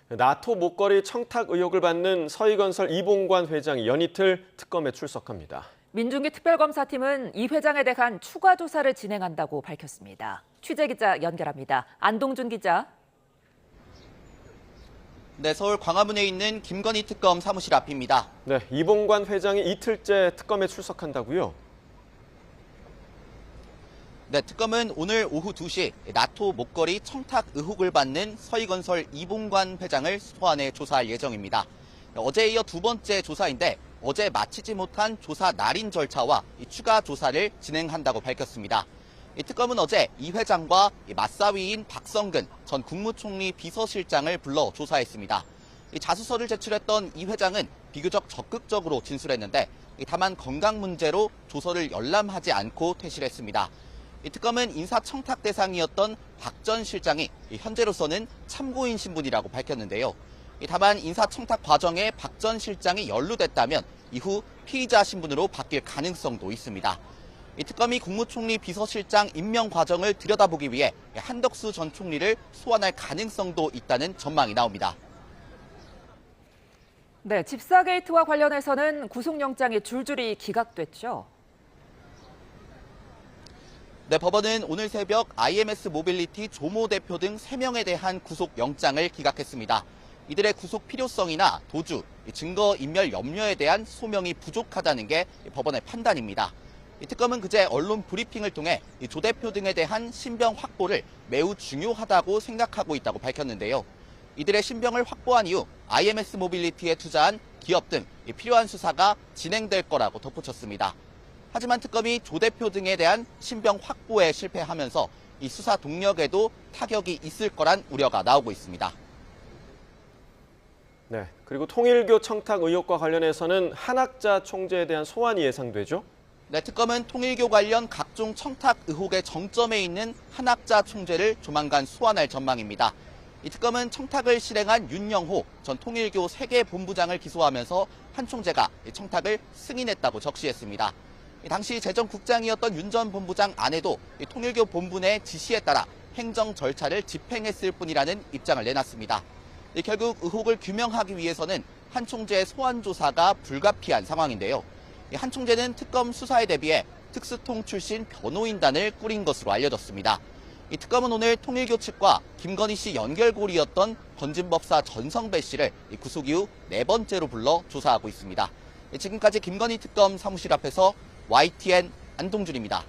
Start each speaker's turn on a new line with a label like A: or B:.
A: 나토 목걸이 청탁 의혹을 받는 서희건설 이봉관 회장이 연이틀 특검에 출석합니다.
B: 민중기 특별검사팀은 이 회장에 대한 추가 조사를 진행한다고 밝혔습니다. 취재기자 연결합니다. 안동준 기자.
C: 네, 서울 광화문에 있는 김건희 특검 사무실 앞입니다.
A: 네, 이봉관 회장이 이틀째 특검에 출석한다고요?
C: 네, 특검은 오늘 오후 2시 나토 목걸이 청탁 의혹을 받는 서희건설 이봉관 회장을 소환해 조사할 예정입니다. 어제에 이어 두 번째 조사인데 어제 마치지 못한 조사 날인 절차와 추가 조사를 진행한다고 밝혔습니다. 이 특검은 어제 이 회장과 맞사위인 박성근 전 국무총리 비서실장을 불러 조사했습니다. 이 자수서를 제출했던 이 회장은 비교적 적극적으로 진술했는데 다만 건강 문제로 조서를 열람하지 않고 퇴실했습니다. 이 특검은 인사청탁 대상이었던 박 전 실장이 현재로서는 참고인 신분이라고 밝혔는데요. 다만 인사청탁 과정에 박 전 실장이 연루됐다면 이후 피의자 신분으로 바뀔 가능성도 있습니다. 이 특검이 국무총리 비서실장 임명 과정을 들여다보기 위해 한덕수 전 총리를 소환할 가능성도 있다는 전망이 나옵니다.
B: 네, 집사 게이트와 관련해서는 구속영장이 줄줄이 기각됐죠.
C: 네, 법원은 오늘 새벽 IMS 모빌리티 조모 대표 등 3명에 대한 구속영장을 기각했습니다. 이들의 구속 필요성이나 도주, 증거인멸 염려에 대한 소명이 부족하다는 게 법원의 판단입니다. 이 특검은 그제 언론 브리핑을 통해 조 대표 등에 대한 신병 확보를 매우 중요하다고 생각하고 있다고 밝혔는데요. 이들의 신병을 확보한 이후 IMS 모빌리티에 투자한 기업 등 필요한 수사가 진행될 거라고 덧붙였습니다. 하지만 특검이 조 대표 등에 대한 신병 확보에 실패하면서 이 수사 동력에도 타격이 있을 거란 우려가 나오고 있습니다.
A: 네, 그리고 통일교 청탁 의혹과 관련해서는 한학자 총재에 대한 소환이 예상되죠?
C: 네, 특검은 통일교 관련 각종 청탁 의혹의 정점에 있는 한학자 총재를 조만간 소환할 전망입니다. 이 특검은 청탁을 실행한 윤영호 전 통일교 세계본부장을 기소하면서 한 총재가 청탁을 승인했다고 적시했습니다. 당시 재정국장이었던 윤 전 본부장 아내도 통일교 본부 내 지시에 따라 행정 절차를 집행했을 뿐이라는 입장을 내놨습니다. 결국 의혹을 규명하기 위해서는 한 총재의 소환 조사가 불가피한 상황인데요. 한 총재는 특검 수사에 대비해 특수통 출신 변호인단을 꾸린 것으로 알려졌습니다. 이 특검은 오늘 통일교 측과 김건희 씨 연결고리였던 건진법사 전성배 씨를 구속 이후 4번째로 불러 조사하고 있습니다. 지금까지 김건희 특검 사무실 앞에서 YTN 안동준입니다.